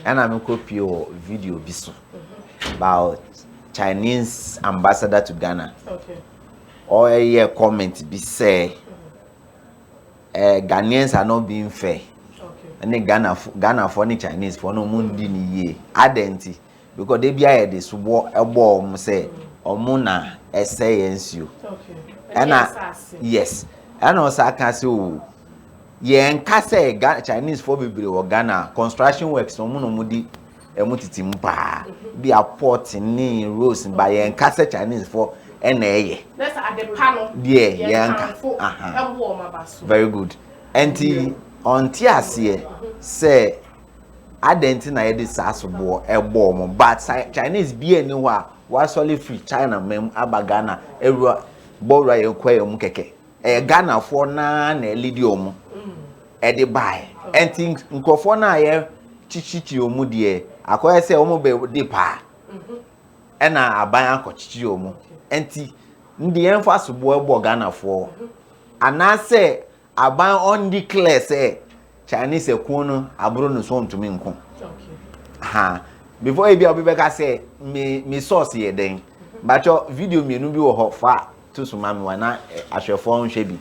and I'm copy your video biso about Chinese ambassador to Ghana. Okay. Or a comment be say Ghanaians are not being fair. Okay. And then Ghana for the Chinese for no mundi ni ye. Adenti because they be a this war a bomb say or muna essay you. Okay. And yes. And also I can say yeah, and say Chinese for people or Ghana construction works no mudi emutitimpa be a port in roads by and say Chinese for NA. That's at the panel. Yeah. Very good. And on Tiasie say Adenti na yedi sasobo e bomb but Chinese be anywhere was solely free China mem abagana every bora yekwe omukeke. Ghana for na lead you at the buy and think nkofo na ye chichichi omu de akoye se omu be de pa na aban akochichi omu enti ndi emphasis bo Ghana for ana se aban on declare say Chinese ekunu abro no so ntumi nko ha before e bia obibeka say me source ye den but your video mienu bi wo ho fa to so mami wana ahwefo nhwe bi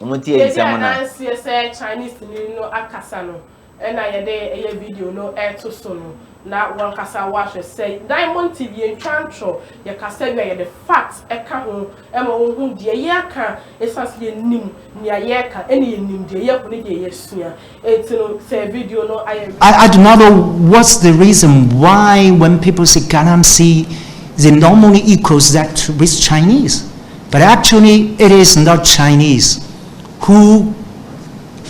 omuti e nsem na say Chinese ni no akasa no na ye de video no to so no na wan kasa wa hwe say Diamond TV entwantro ye kasa wi ye the facts e ka ho e ma wo hu de ye aka esase ye nim ni ye ka ene ye nim de ye ko ne de ye sua etino say video no I do not know what's the reason why when people say Galamsay they normally equals that with Chinese, but actually it is not Chinese who,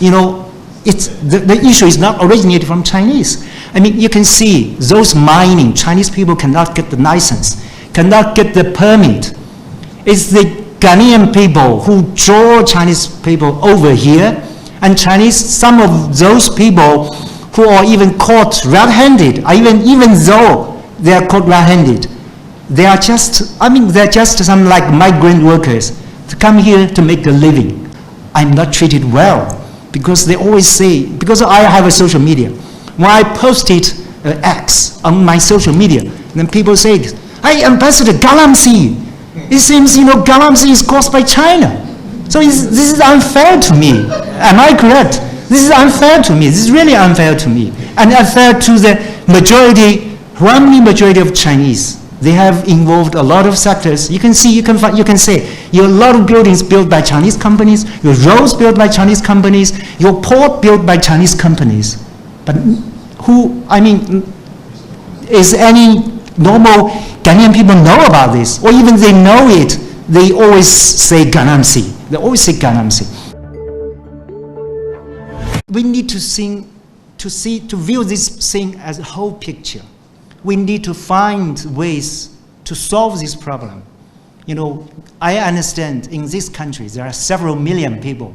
it's the issue is not originated from Chinese. I mean, you can see those mining, Chinese people cannot get the license, cannot get the permit. It's the Ghanaian people who draw Chinese people over here, and some of those people who are even caught red-handed, even though they are caught red-handed, they are just, they're just some like migrant workers to come here to make a living. I'm not treated well because they always say, because I have a social media. When I posted X on my social media, then people say, hey, Ambassador Galamsay, it seems, Galamsay is caused by China. So this is unfair to me. Am I correct? This is unfair to me. This is really unfair to me. And unfair to the overwhelming majority of Chinese. They have involved a lot of sectors. You can see, you can say, your lot of buildings built by Chinese companies, your roads built by Chinese companies, your port built by Chinese companies. But is any normal Ghanaian people know about this? Or even they know it, they always say Galamsay. They always say Galamsay. We need to view this thing as a whole picture. We need to find ways to solve this problem. I understand in this country there are several million people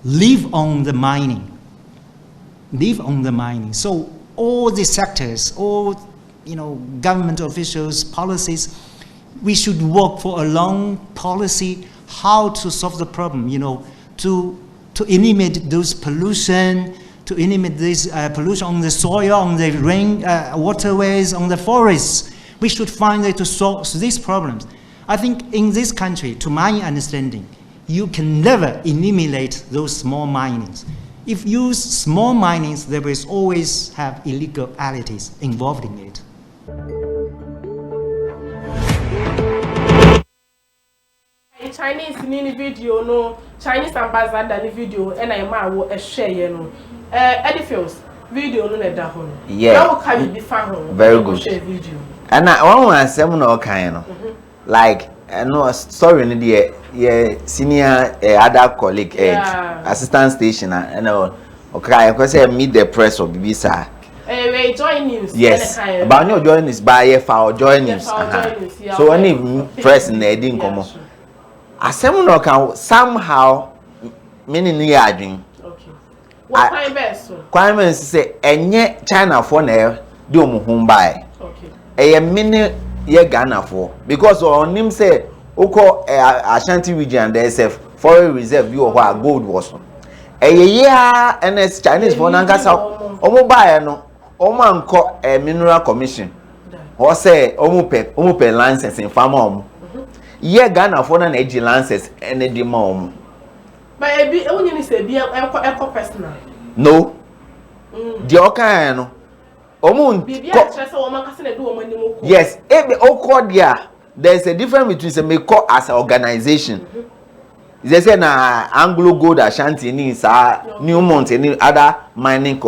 live on the mining. So all the sectors, all government officials, policies, we should work for a long policy how to solve the problem. To eliminate those pollution. To eliminate this pollution on the soil, on the rain, waterways, on the forests. We should find a way to solve these problems. I think in this country, to my understanding, you can never eliminate those small minings. If you use small minings, there will always have illegalities involved in it. Chinese in video, no Chinese ambassador in video, and I will share no. Edifice video no na da ho. Yeah. How can you be found? Very good. Share video. And I want to say no kind like no story in the senior other colleague assistant station and okay because say meet the press or BBC. We join news. Yes. About no join news by for join news. So when press in the didn't come. Asem no can somehow meaning near adwin. What time best so? Kwame say enye China for na di omuhun bai. Okay. Eye mini ye Ghana for because on him say uko Ashanti region there is a foreign reserve you or gold was. Eye ya NS Chinese for nankasa omo buy no omo anko mineral commission or say omo pe license in farmer omo ye Ghana for na age license any di ma omo but e bi onye ni say bi eco personal no the okan no omo yes ebe okọ dia there's a difference between say me call as an organization they say na Anglo Gold Ashanti ni sa Newmont any other mining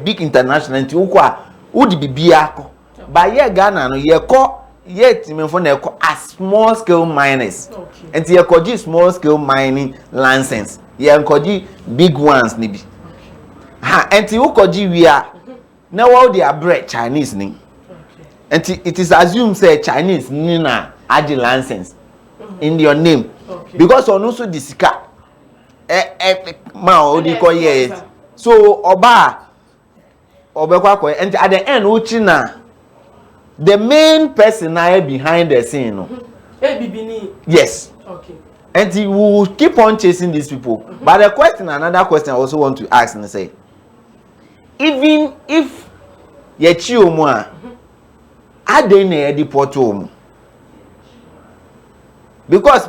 big international nti ukwa udi bibia ko ba ye Ghana no ye ko ye timefo na ko as small scale miners nti ye ko gi small scale mining license ye ko gi big ones ni bi ha nti uko gi wia na what they are bread Chinese ni and it is assumed say Chinese ni na add license in your name because on also the sika ma odi ko ye so oba obekwa and at the end uchi na the main person now behind the scene no yes okay and he will keep on chasing these people but the question another question I also want to ask and say even if ye chi omu a ade na e deport omu because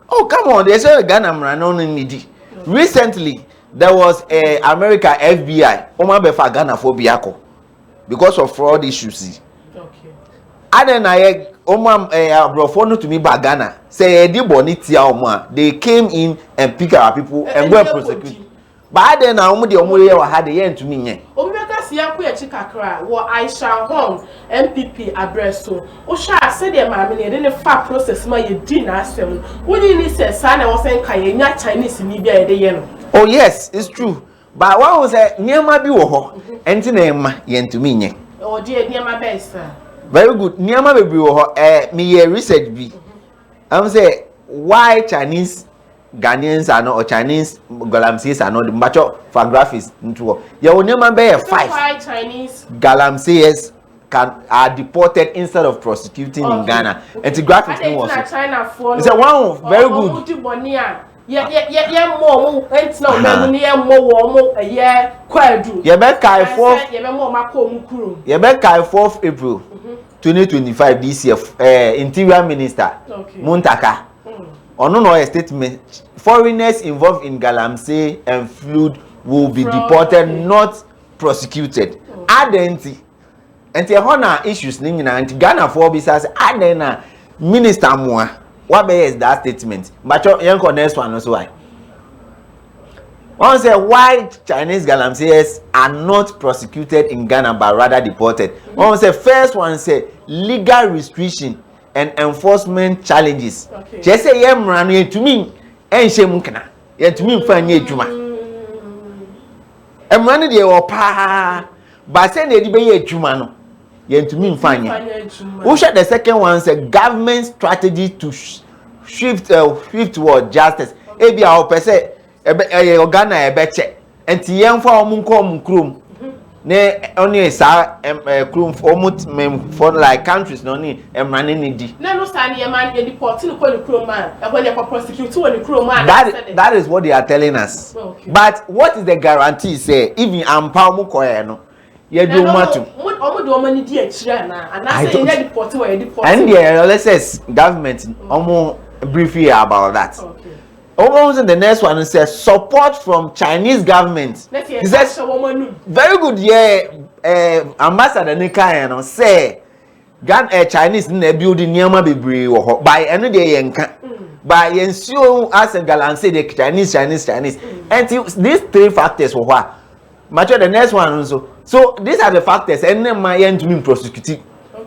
oh come on they say Ghana mra no need recently there was a America FBI omo be fa Ghana for biako because of fraud issues okay ade na ye omo abrofo no to me ba Ghana say e di boni tia omu a they came in and pick our people and go and prosecute. But then na omo de omo ye wa ha de ye ntumi nye omeka si yanko ye chikakra wo Aisha Hong MPP abreso o sha se de ma me ne fa process ma ye di na asem woni ni se sa na wo sen ka ye nya Chinese ni bia ye de ye no oh yes it's true but what was say niema bi wo ho enti na ema ye ntumi nye o de niema be sa very good niema be bi wo ho me ye research bi am say why Chinese Ghanaians are not or Chinese Galamsays are not mature for graphics into ya onema be 5 Chinese Galamsays are deported instead of prosecuting in Ghana and the graphics no was China for it's a one very good ye mo entina o megu ni ye mo wo mo ye kwadu ye be kai 4 ye be mo mako mu kuro ye be kai 4th April 2025 this year Interior Minister Muntaka ono no a statement foreigners involved in Galamsay and flood will be deported not prosecuted adenti enti ehona issues ni nyina enti Ghana for bi say adena minister moa what be is that statement but yanko next one also why one say why Chinese Galamsays are not prosecuted in Ghana but rather deported one say first one say legal restriction and enforcement challenges just say ye mra no yetumi enhyem nkana yetumi mfa nya adwuma emra no de wo pa ba say na edi be ye adwuma no yetumi mfa nya who share the second one say government strategy to shift toward justice e bia o pese Ghana ebe che enti yemfa omunko krom ne only sa krom for like countries no ni emrane ni di na no sa ne man ye deport no ko krom man e go ne prosecute wo ne krom man that is what they are telling us but what is the guarantee say even ampa mu koye no ye do matu omo de omo ni di akira na say ye deport wo ye deport and the LSS government omo brief you about that almost the next one says support from Chinese government. He says very good ambassador Nikai no say Chinese na building niama bebre wo ho by eno de yenka by ensure as a Galamsay the Chinese and these 3 factors wo ho mature the next one also so these are the factors and then my end to prosecute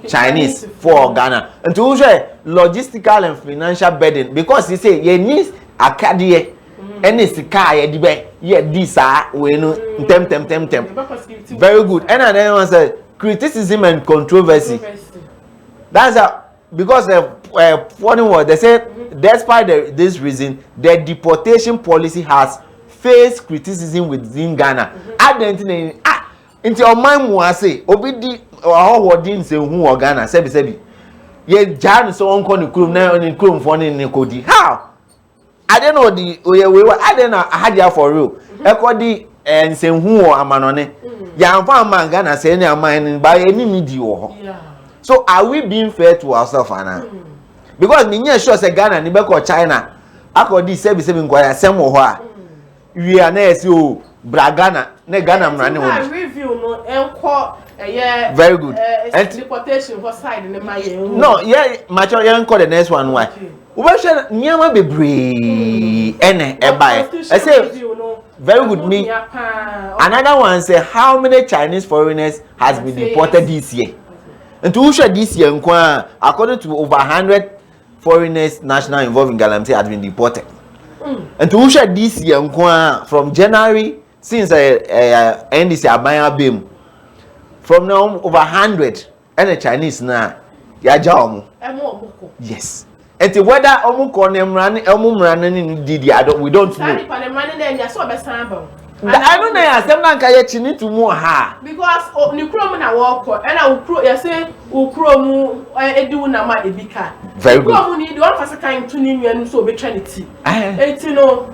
Chinese for Ghana and to share logistical and financial burden because he say you need akadie any sika ye di be ye di sa we no tem very good and then one say criticism and controversy that's because funny word they say despite this reason the deportation policy has faced criticism within Ghana identity into your mind mu ase obi di wording say hu o Ghana sebi ye jan so onko ni krum na ni krum for ni kodi how I don't know the I don't know how for real. Ekodi and say who amanone. Yamfa mangana say any amine by any media. So are we being fair to ourselves, Anna? Because me sure say Ghana ni beko China. Ako di sebi nkwaya sem wo ho a. We are na esi o Bragana ne Ghana mrane wo. Review no enko very good. Deportation for side in my no, yeah, macho the next one why. Ubasha nyama bebre ene ebai. I say very good me. Another one say how many Chinese foreigners has been deported this year? And to show this year according to over 100 foreigners national involved in Galamsay has been deported. And to show this year from January since NDC abaya bim from now over 100 and the Chinese now yaja yes. And the whether we don't know. I don't know as them like I chini to more ha because ni krom na walk and I will you say ukrom edu na ma ebika very good ukrom ni the one first kind to ni nu so be trinity enti no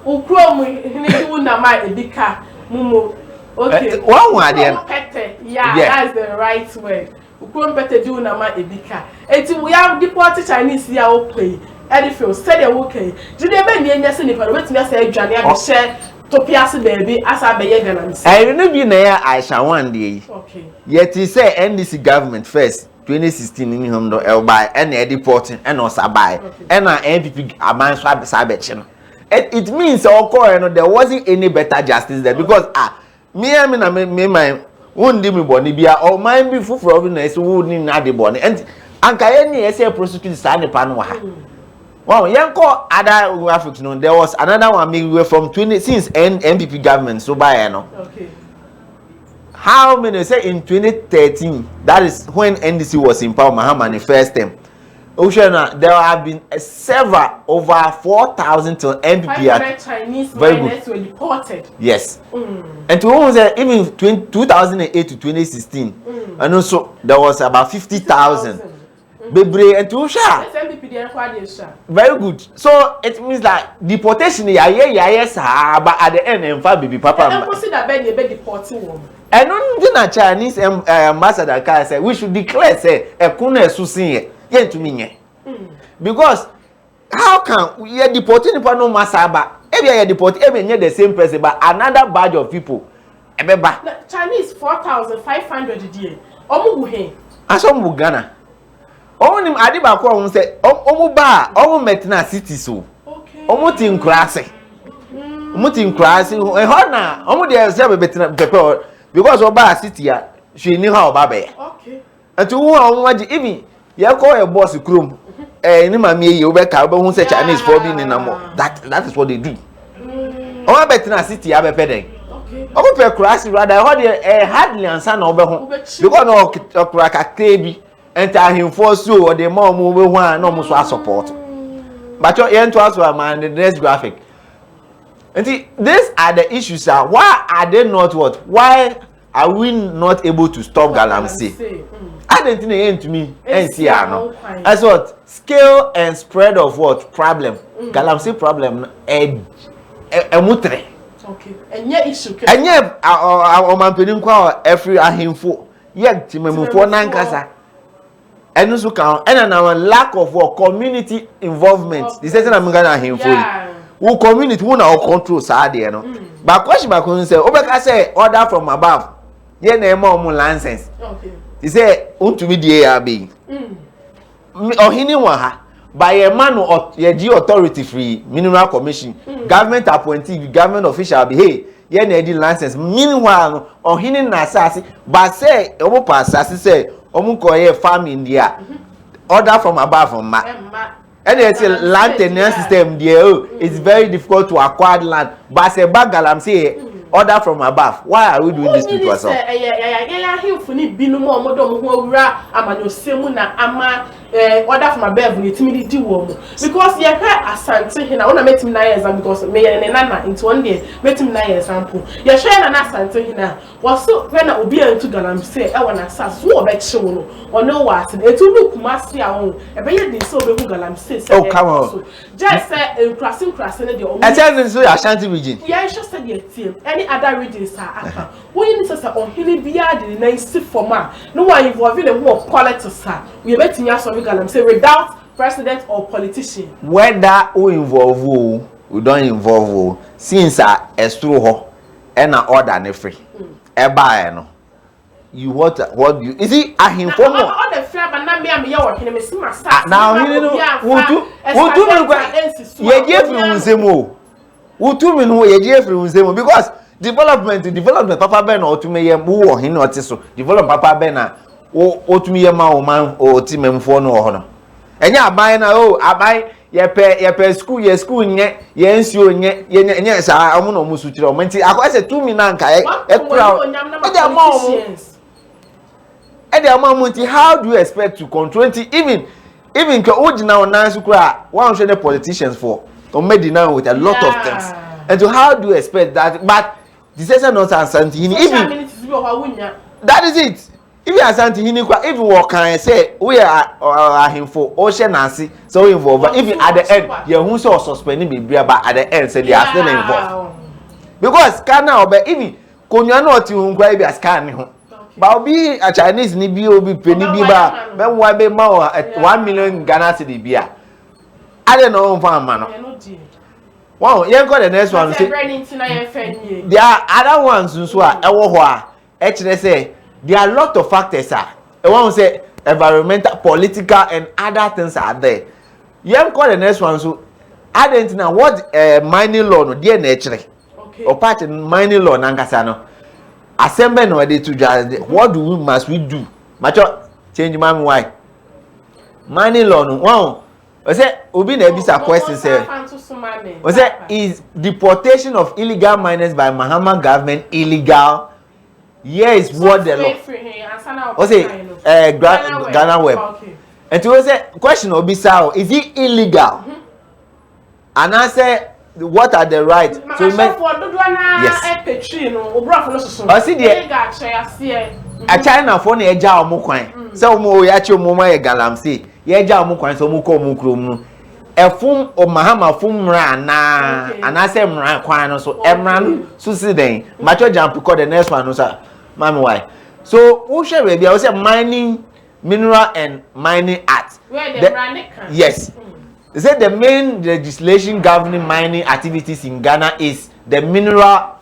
ukrom ni edu na ma ebika mumu okay one word yeah that's the right word ukrom pete do na ma ebika enti we have deport Chinese here okay and if you say they okay do they be ni nyase ni pa wetimi say adwane abehye to piase baby as abeye Galamsay I no be na Aisha one day okay yet he say NDC government first 2016 in him do elbai and e deporting and no sabai and na NPP aman so abeche no it means there wasn't any better justice there because me my wundi me boni bia o man bi fufuro na ese wuni na de boni and anka ye ni ese prosecute sa ne pa no ha. Wow, yanko other graphics no there was another one we from 20 since NPP government so by no. Okay. How many say in 2013 that is when NDC was in power Mahamani first time. Oceana there have been several over 4,000 till NPP Chinese miners were deported. Yes. And to whom say even 2008 to 2016 and also there was about 50,000. Bebre and to very good. So it means that deportation yes but at the end and baby papa and consider be deporting one. And no Chinese ambassador can say we should declare say ekuna esusin ye to me because how can we deporting no masaba maybe you deport even the same person but another batch of people ebeba Chinese 4,500 a day omu he asom Ghana onim adiba ko on say omu ba omu metina city so omu tin krase omu tin krase e ho na omu dey say betina pepe because oba city a she ni ha oba be okay and to who waji even ye call a boss krom ni mama ye obe ka obe hu say Chinese for be ni na mo that is what they do oba betina city a be peden okay omu pe krase rather ho dey hardly answer na obe hu because no okra ka klebi enter him for so or the mom we want no so support but you to us man the next graphic and these are the issues why are they not what why are we not able to stop Galamsay I don't think to me NCR no as what scale and spread of what problem Galamsay problem mutre okay enye issue enye o man pedin kwa every ahimfo yet timemfo nankasa and also can and our lack of community involvement. This is I'm gonna him for who community who now control sad no. But question back say Obeka say order from above. Ye na more license. Okay. He say unto me the ARB. Or hini wa ha by a man or ye authority free mineral commission. Government appointee government official be hey ye na di license. Meanwhile or hini na asasi but say omo pa asasi say omukoye farming there order from above from ma and it's a land tenure system there it's very difficult to acquire land but say Galamsay order from above why are we doing this to ourselves him funi binu mo omodo mo owura amanosemu na ama order from above ni timi di wo mo because ye hwe asante he na wona metim na exam because me ye ne nana into one day metim na example ye hwe na asante he na waso hwe na obi antu Galamsay e wona sa so obe che wo no ono wa ase etu lu kumase a wo e be ye din so obe hu Galamsay say oh come on just say krase ne de o I tell you so Ashanti region yeah just say the team any other regions are aka when you say on hili bia de na isi forma no one involve in the politics we betting ya so Galamsay without president or politician whether we involve we don't involve since estro ho and na order ne free e buy no you what you is it ahimfo mo all the flab na me am ye wo hene me sima sa now hene no wotu me ye je free unsem o wotu me no ye je free unsem because development papa ben na otu me ye wo hene oti so develop papa ben na otu me ye ma o man o ti memfo no ho no enya aban na o aban ye pe school nye ye nsuo nye sa omo no musu kire o menti akwase 2 mi na nka e kura e dey amount monti how do you expect to control it even ke ojina onan su kura one share the politicians for or made now with a lot of things and so how do you expect that but the session not Asante even that is it if Asante hini kwa if we can say we are himfo o share nasi so we involve even at the end you who so suspending be but at the end say they are still involved because kana obe even konwa na oti hu kwa be scan ne ho ba obi a Chinese ni bi obi peni bi ba be wa be ma 1 million Ghana cedi bia ade no mfa ama no wow yen ko the next one say there are other ones nso a ewo ho a e kire say there are a lot of factors e won say environmental political and other things are there yen ko the next one so identity what mining law no there na e kire okay o part mining law na nkasa no assembly no dey to just what must we do macho change man why mining law no wow I say obi na ebisa question say I say is deportation of illegal miners by Mahama government illegal? Here is what the law. I say Ghana web. And to say question obi say is it illegal? And I say what are the rights? So yes. I see the a China for na eja omo kwan. Say omo ya chi omo ma ye Galamsay. Ye eja omo kwan so omo ko omo krom no. Efum o Mahama fum mra na anase mra kwan no so emra no so si den. Macho jump call the next one no sir. Mami why? So who share we be say mining mineral and mining act. Where the brand can. Yes. They said the main legislation governing mining activities in Ghana is the Mineral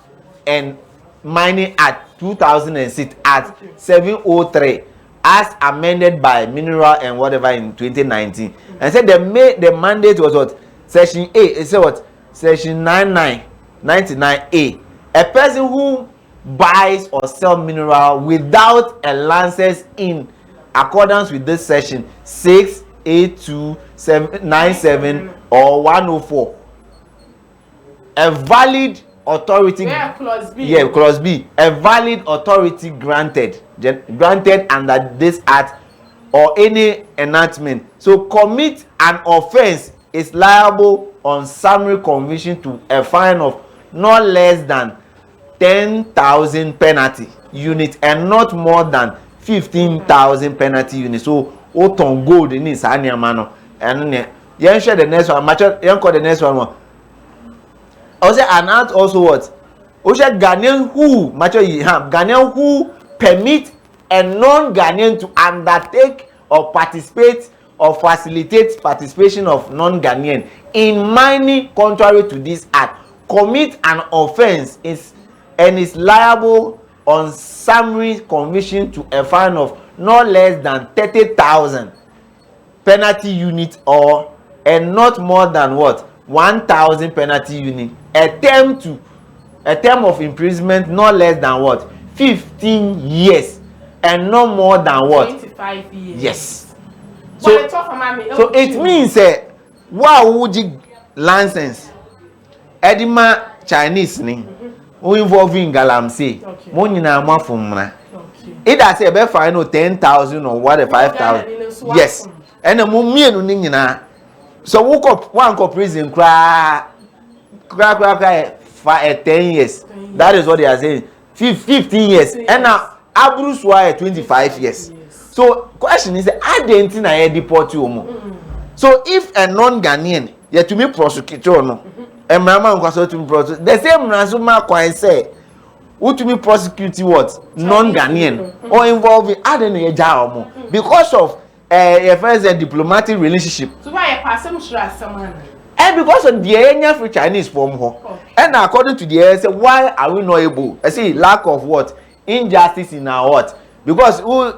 and Mining Act 2006 Act 703 as amended by Mineral and whatever in 2019. And said the mandate was what? Section A. It said what? Section 99A. A person who buys or sells mineral without a license in accordance with this section 6, 82, 97 or 104. A valid authority. Yeah, clause B. Yeah, clause B. A valid authority granted under this act or any enactment. So commit an offense is liable on summary conviction to a fine of not less than 10,000 penalty unit and not more than 15,000 penalty unit. So oton gold in this animal and yen share the next one macho yen call the next one also an act also what share Ghanaian who macho Ghanaian who permit a non-Ghanaian to undertake or participate or facilitate participation of non-Ghanaian in mining contrary to this act commit an offense is liable on summary conviction to a fine of not less than 30,000 penalty unit or and not more than what 1,000 penalty unit. A term of imprisonment not less than what 15 years and no more than what 25 years. Yes. So it means wow would license edima Chinese ni who involving Galamsay mo nyina mo afomra either say be fine no 10,000 or what 5,000 yes and a mumian nina. So woke up one prison cry 10 years. That is what they are saying. 15 years. And now Abru's why 25 years. So question is identity I deport you. So if a non-Ghanaian yet to me prosecutor no and mama to me prosecute the same Razuma Kwan say who to me prosecute what non-Ghanaian or involving I don't know because of a first diplomatic relationship. So why a person should ask someone? And because of the area for Chinese form and according to the area, say why are we not able? I see lack of what injustice in our what because who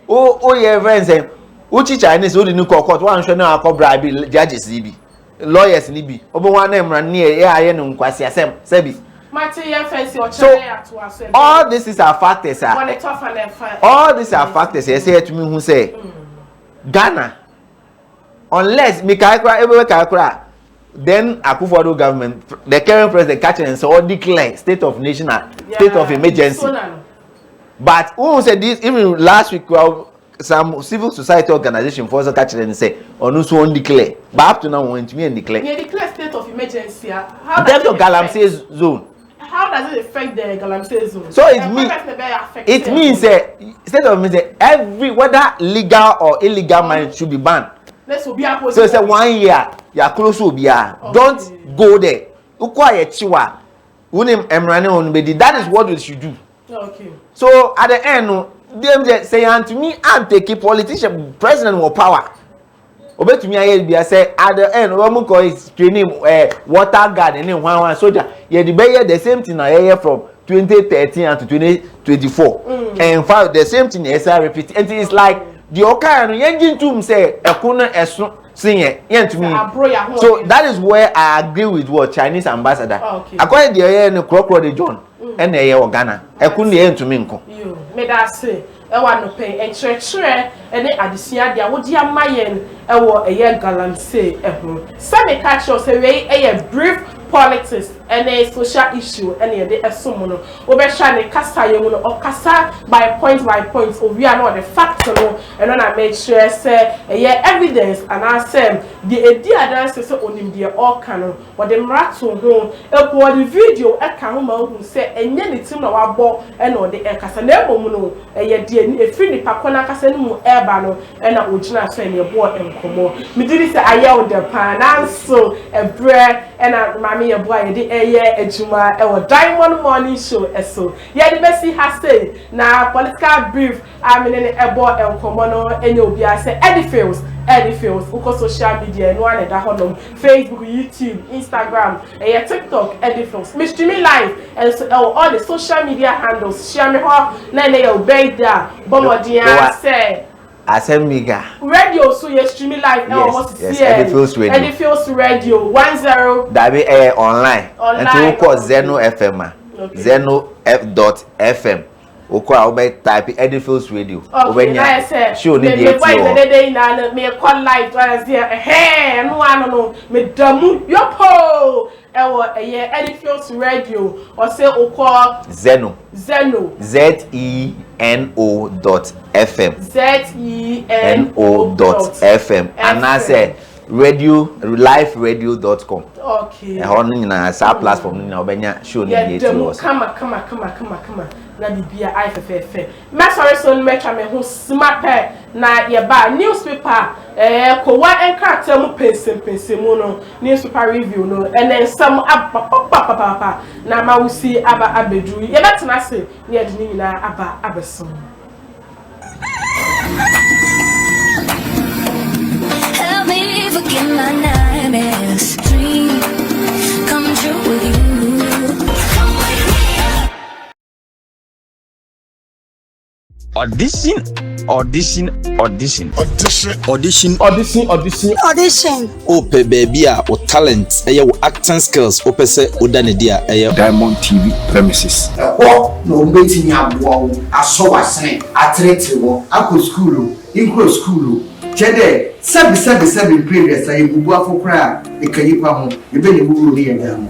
your friends say uchi Chinese who didn't court one should know how bribe judges be lawyers ni bi obo one name ran near aye no nkwasi asem sebi so all this is our factors all these are factors say to me who say Ghana unless me kaikra everywhere kaikra then Akufo-Addo government the current president catching and so declare state of national state of emergency but who said this even last week some civil society organization for us catch and say on who won't declare but up to now won't me and declare state of emergency how does the Galamsay zone how does it affect the Galamsay zone so it means state of emergency every whether legal or illegal marriage should be banned so it's 1 year you are close to be don't go there ukwa chiwa unim emrane onbedi that is what we should do okay so at the end them just say to me and take a politician president with power obe to me I say at the end we go is training water guard and one soldier yeah the same thing I from 2013 and to 2024 and fact the same thing is repeat and it's like the oka no yengin tum say ekunu esu sinye yen to me so that is where I agree with what Chinese ambassador according the no krokro de John and Ghana ekunu yen to me nko yo me da say e wa no pen en chere ene adesia dia wo dia mayen e wo eye Galamsay ehun say me catch you say we eye brief politics and a social issue and the esomono obesha ne kasa ye mu no okasa by point we are not the facts no and on I make sure say evidence and I say the idea dance say onim the all can or the mrato ho e the video e ka ho ma hu say enye ne tim na wabo e no the e kasa na ebomu no de e free ni pakona kasa ni mu eba no e na ogina so ne bo enkomo me did say aye the pan and so e bre e na mama ye boy ye ejuma e wo Diamond Morning Show eso ye the best has say na political brief amene ebo enkomo no enye obi ase Eddie Fields uko social media no ane da honom Facebook, YouTube, Instagram TikTok Eddie Fields me streaming live and so all the social media handles share me ho na na ye obey there bomodia say Asemiga radio so you streaming live yes, Eddie Fields radio 10 that be online and to call Zeno FM Zeno.fm okwa obe type Eddie Fields radio obenya show ni dey na me call live as there no ano no me damu yopo ewo Eddie Fields radio or say okwa Zeno ZENO.fm ZENO.fm and I say liveradio.com okay on na platform na obenya show ni dey to come na bibia I fefe me sorry so me twa me ho smart na ye ba newspaper ko wa enkrata mu pensem no newspaper review no and then some papa na ma wusi aba abedu ye betena se ne ye de nyina aba abeso help me forget my nightmares dream come true with you. Audition. Ope baby o talent your acting skills ope say odane dia Diamond TV premises. No mbeti nya bo aso wasen atrete wo akọ school incro school chede sebi previous ayi bubu afokra e kanyipa ho ebe ne buru ne ya mo